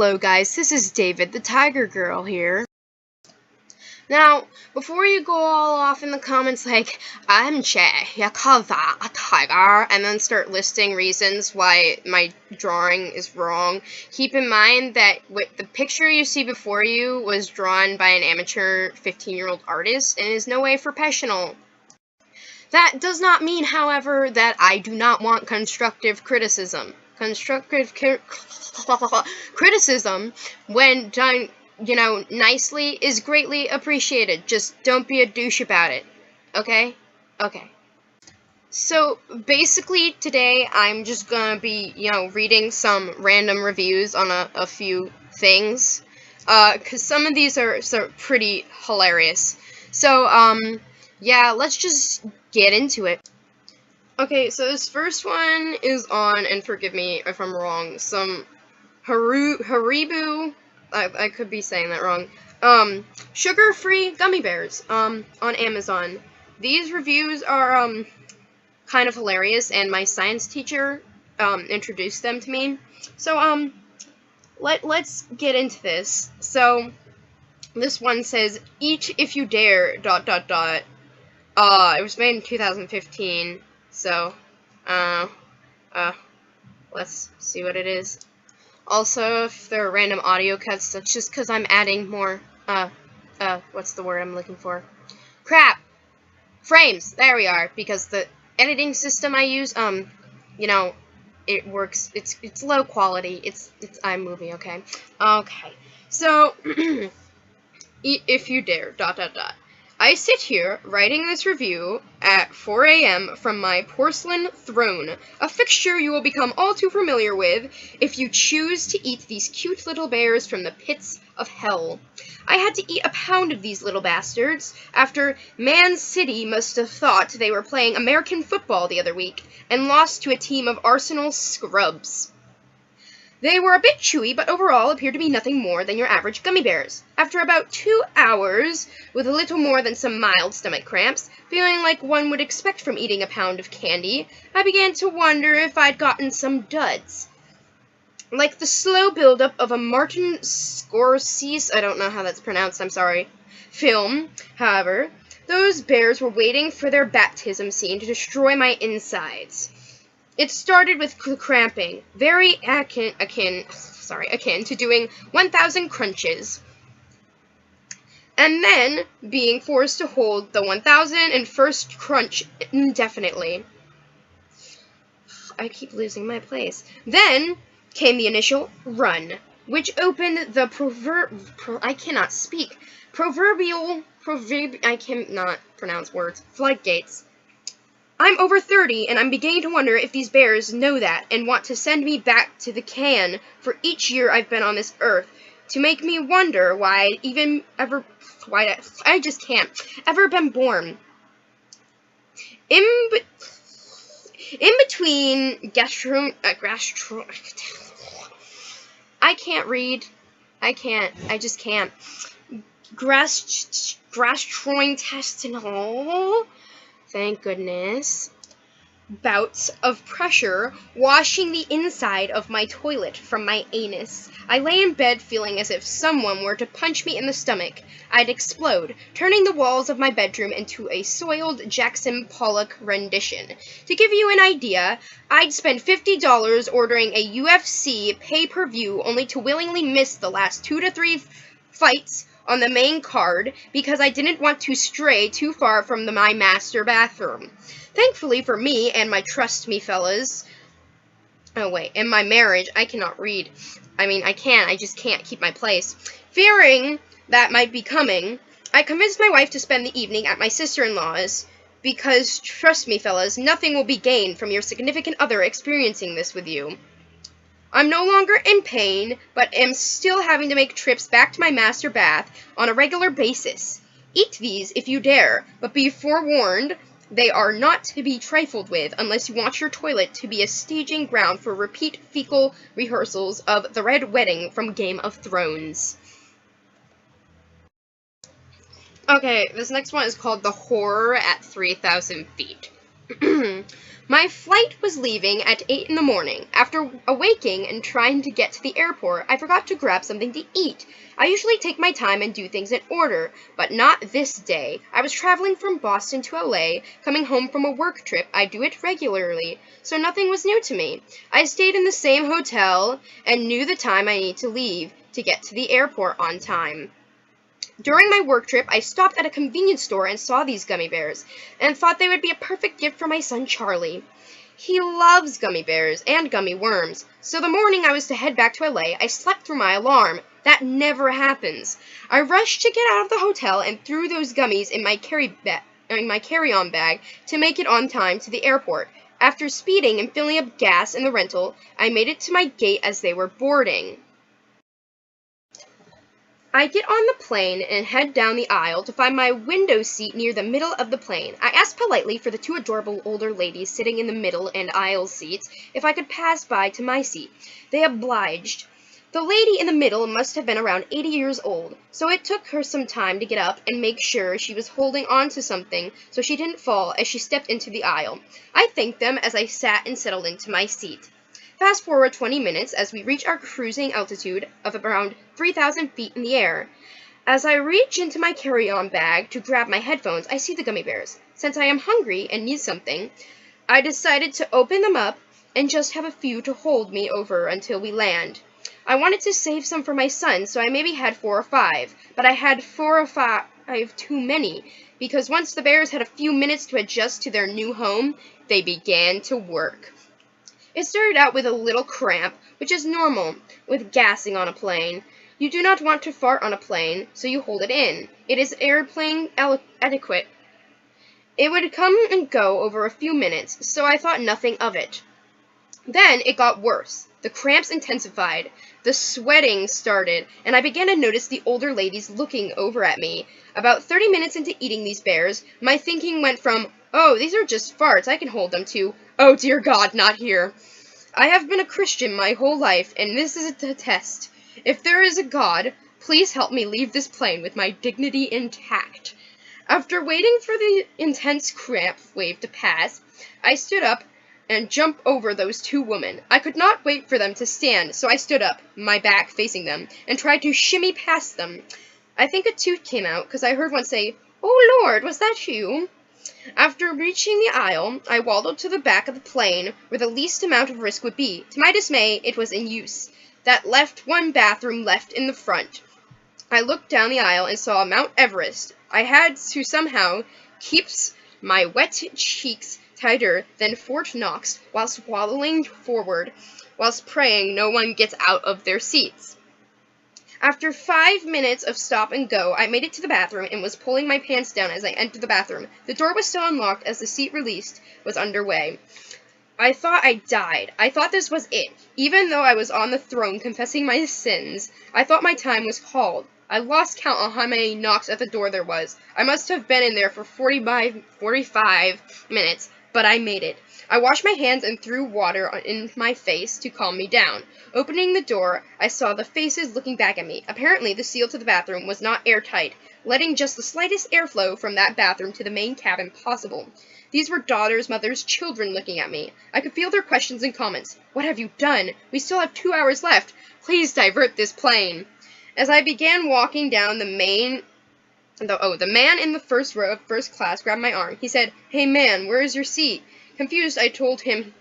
Hello guys, this is David, the Tiger Girl here. Now, before you go all off in the comments like, MJ, you call that a tiger, and then start listing reasons why my drawing is wrong, keep in mind that the picture you see before you was drawn by an amateur 15-year-old artist and is no way professional. That does not mean, however, that I do not want constructive criticism. Constructive criticism, when done, nicely, is greatly appreciated. Just don't be a douche about it. Okay? Okay. So, basically, today, I'm just gonna be, reading some random reviews on a few things. Because some of these are pretty hilarious. So, yeah, let's just get into it. Okay, so this first one is on, and forgive me if I'm wrong, some Haribo, I could be saying that wrong, sugar-free gummy bears, on Amazon. These reviews are, kind of hilarious, and my science teacher, introduced them to me. So, let's get into this. So, this one says, "Eat if you dare, ... It was made in 2015. So, let's see what it is. Also, if there are random audio cuts, that's just because I'm adding more, what's the word I'm looking for? Crap! Frames! There we are, because the editing system I use, it works, it's low quality, it's iMovie, okay? Okay, so, eat if you dare, ... I sit here, writing this review, at 4 a.m. from my porcelain throne, a fixture you will become all too familiar with if you choose to eat these cute little bears from the pits of hell. I had to eat a pound of these little bastards, after Man City must have thought they were playing American football the other week, and lost to a team of Arsenal scrubs. They were a bit chewy, but overall appeared to be nothing more than your average gummy bears. After about 2 hours, with a little more than some mild stomach cramps, feeling like one would expect from eating a pound of candy, I began to wonder if I'd gotten some duds. Like the slow buildup of a Martin Scorsese, I don't know how that's pronounced, I'm sorry, film, however, those bears were waiting for their baptism scene to destroy my insides. It started with cramping, very akin to doing 1,000 crunches, and then being forced to hold the 1,001st crunch indefinitely. I keep losing my place. Then came the initial run, which opened the I cannot pronounce words, floodgates. I'm over 30, and I'm beginning to wonder if these bears know that and want to send me back to the can for each year I've been on this earth, to make me wonder why I just can't ever been born. In between I can't read. I just can't. Gastrointestinal. Thank goodness. Bouts of pressure washing the inside of my toilet from my anus. I lay in bed feeling as if someone were to punch me in the stomach. I'd explode, turning the walls of my bedroom into a soiled Jackson Pollock rendition. To give you an idea, I'd spend $50 ordering a UFC pay-per-view only to willingly miss the last 2 to 3 fights on the main card because I didn't want to stray too far from my master bathroom. Thankfully for me and my trust me fellas, in my marriage, I cannot read. I just can't keep my place. Fearing that might be coming, I convinced my wife to spend the evening at my sister-in-law's because, trust me fellas, nothing will be gained from your significant other experiencing this with you. I'm no longer in pain, but am still having to make trips back to my master bath on a regular basis. Eat these if you dare, but be forewarned, they are not to be trifled with unless you want your toilet to be a staging ground for repeat fecal rehearsals of the Red Wedding from Game of Thrones. Okay, this next one is called The Horror at 3,000 Feet. My flight was leaving at 8 in the morning. After awaking and trying to get to the airport, I forgot to grab something to eat. I usually take my time and do things in order, but not this day. I was traveling from Boston to LA, coming home from a work trip. I do it regularly, so nothing was new to me. I stayed in the same hotel and knew the time I need to leave to get to the airport on time. During my work trip, I stopped at a convenience store and saw these gummy bears, and thought they would be a perfect gift for my son Charlie. He loves gummy bears and gummy worms, so the morning I was to head back to LA, I slept through my alarm. That never happens. I rushed to get out of the hotel and threw those gummies in my carry-on bag to make it on time to the airport. After speeding and filling up gas in the rental, I made it to my gate as they were boarding. I get on the plane and head down the aisle to find my window seat near the middle of the plane. I asked politely for the two adorable older ladies sitting in the middle and aisle seats if I could pass by to my seat. They obliged. The lady in the middle must have been around 80 years old, so it took her some time to get up and make sure she was holding on to something so she didn't fall as she stepped into the aisle. I thanked them as I sat and settled into my seat. Fast forward 20 minutes as we reach our cruising altitude of around 3,000 feet in the air. As I reach into my carry-on bag to grab my headphones, I see the gummy bears. Since I am hungry and need something, I decided to open them up and just have a few to hold me over until we land. I wanted to save some for my son, so I maybe had 4 or 5, but I had 4 or 5 too many, because once the bears had a few minutes to adjust to their new home, they began to work. It started out with a little cramp, which is normal with gassing on a plane. You do not want to fart on a plane, so you hold it in. It is airplane etiquette. It would come and go over a few minutes, so I thought nothing of it. Then it got worse. The cramps intensified, the sweating started, and I began to notice the older ladies looking over at me. About 30 minutes into eating these bears, my thinking went from, oh, these are just farts, I can hold them, to, oh dear God, not here. I have been a Christian my whole life, and this is a test. If there is a God, please help me leave this plane with my dignity intact. After waiting for the intense cramp wave to pass, I stood up and jumped over those 2 women. I could not wait for them to stand, so I stood up, my back facing them, and tried to shimmy past them. I think a tooth came out, because I heard one say, "Oh Lord, was that you?" After reaching the aisle, I waddled to the back of the plane, where the least amount of risk would be. To my dismay, it was in use. That left one bathroom left in the front. I looked down the aisle and saw Mount Everest. I had to somehow keep my wet cheeks tighter than Fort Knox whilst waddling forward, whilst praying no one gets out of their seats. After 5 minutes of stop and go, I made it to the bathroom and was pulling my pants down as I entered the bathroom. The door was still unlocked as the seat release was underway. I thought I died. I thought this was it. Even though I was on the throne confessing my sins, I thought my time was called. I lost count on how many knocks at the door there was. I must have been in there for 45 minutes, but I made it. I washed my hands and threw water in my face to calm me down. Opening the door, I saw the faces looking back at me. Apparently, the seal to the bathroom was not airtight, letting just the slightest airflow from that bathroom to the main cabin possible. These were daughters, mothers, children looking at me. I could feel their questions and comments. What have you done? We still have 2 hours left. Please divert this plane. As I began walking down the man in the first row of first class grabbed my arm. He said, "Hey man, where is your seat?" Confused, I told him,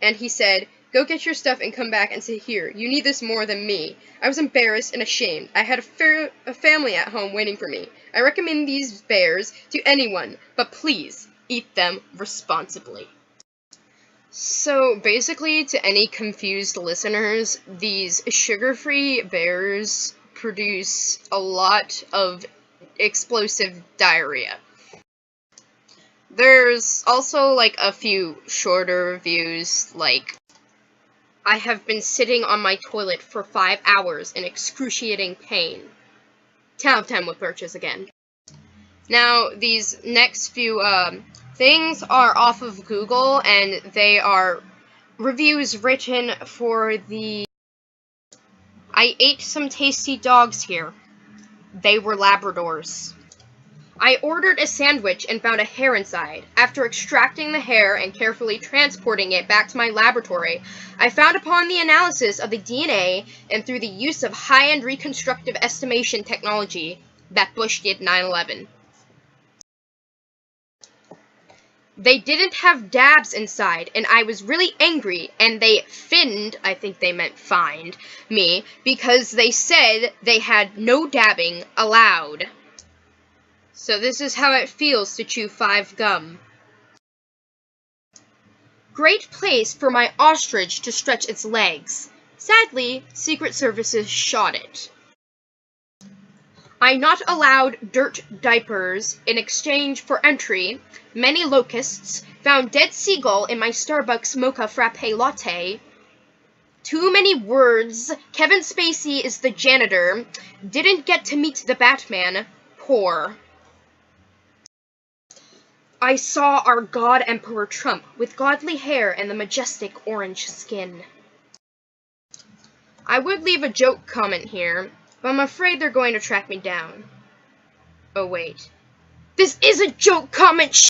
and he said, "Go get your stuff and come back and sit here. You need this more than me." I was embarrassed and ashamed. I had a family at home waiting for me. I recommend these bears to anyone, but please, eat them responsibly. So, basically, to any confused listeners, these sugar-free bears produce a lot of explosive diarrhea. There's also, a few shorter reviews, I have been sitting on my toilet for 5 hours in excruciating pain. 10 out of 10 with purchase again. Now, these next few, things are off of Google, and they are reviews written for the... I ate some tasty dogs here. They were Labradors. I ordered a sandwich and found a hair inside. After extracting the hair and carefully transporting it back to my laboratory, I found upon the analysis of the DNA and through the use of high-end reconstructive estimation technology that Bush did 9/11. They didn't have dabs inside, and I was really angry, and they finned, I think they meant fined, me, because they said they had no dabbing allowed. So this is how it feels to chew 5 gum. Great place for my ostrich to stretch its legs. Sadly, Secret Services shot it. I not allowed dirt diapers in exchange for entry. Many locusts. Found dead seagull in my Starbucks mocha frappe latte. Too many words. Kevin Spacey is the janitor. Didn't get to meet the Batman. Poor. I saw our God Emperor Trump with godly hair and the majestic orange skin. I would leave a joke comment here, but I'm afraid they're going to track me down. Oh, wait. This is a joke comment!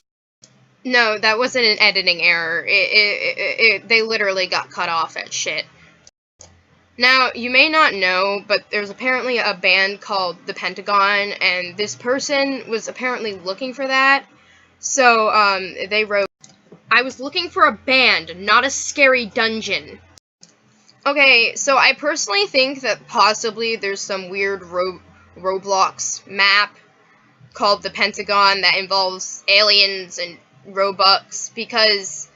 No, that wasn't an editing error. They literally got cut off at shit. Now, you may not know, but there's apparently a band called the Pentagon, and this person was apparently looking for that. So, they wrote, I was looking for a band, not a scary dungeon. Okay, so I personally think that possibly there's some weird Roblox map called the Pentagon that involves aliens and Robux, because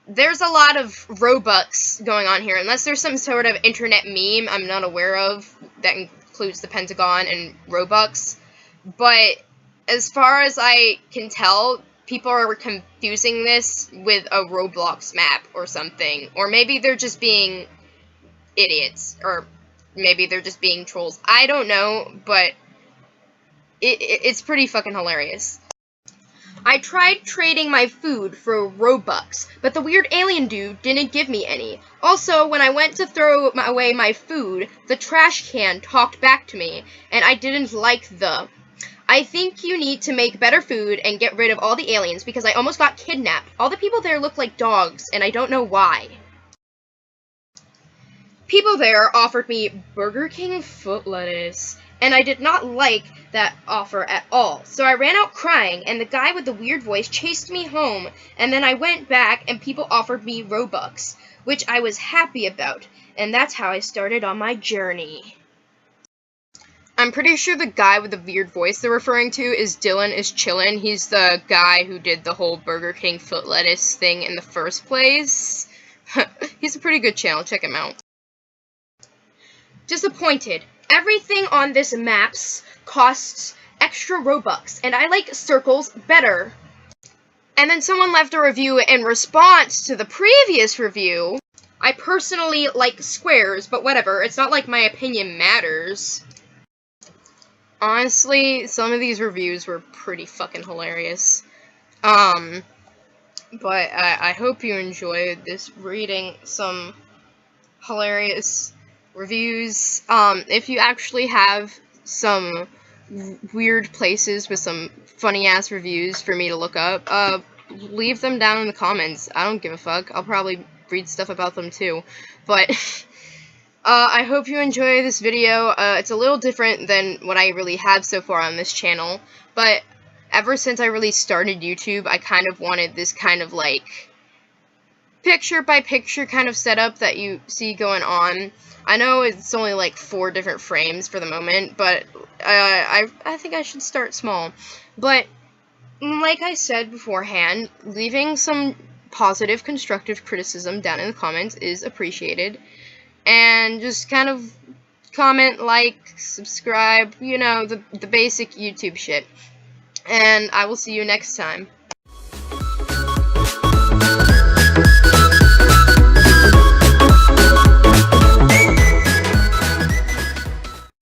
there's a lot of Robux going on here, unless there's some sort of internet meme I'm not aware of that includes the Pentagon and Robux. But as far as I can tell, people are confusing this with a Roblox map or something. Or maybe they're just being idiots. Or maybe they're just being trolls. I don't know, but it's pretty fucking hilarious. I tried trading my food for Robux, but the weird alien dude didn't give me any. Also, when I went to throw away my food, the trash can talked back to me, and I didn't like the... I think you need to make better food and get rid of all the aliens, because I almost got kidnapped. All the people there look like dogs, and I don't know why. People there offered me Burger King foot lettuce, and I did not like that offer at all. So I ran out crying, and the guy with the weird voice chased me home, and then I went back, and people offered me Robux, which I was happy about, and that's how I started on my journey. I'm pretty sure the guy with the weird voice they're referring to is Dylan is Chillin'. He's the guy who did the whole Burger King foot lettuce thing in the first place. He's a pretty good channel, check him out. Disappointed. Everything on this maps costs extra Robux, and I like circles better. And then someone left a review in response to the previous review. I personally like squares, but whatever, it's not like my opinion matters. Honestly, some of these reviews were pretty fucking hilarious. But I hope you enjoyed this reading some hilarious reviews. If you actually have some weird places with some funny-ass reviews for me to look up, leave them down in the comments. I don't give a fuck. I'll probably read stuff about them too. But I hope you enjoy this video. It's a little different than what I really have so far on this channel, but ever since I really started YouTube, I kind of wanted this kind of like picture-by-picture kind of setup that you see going on. I know it's only like 4 different frames for the moment, but I think I should start small. But like I said beforehand, leaving some positive, constructive criticism down in the comments is appreciated. And just kind of comment, like, subscribe, you know, the basic YouTube shit. And I will see you next time.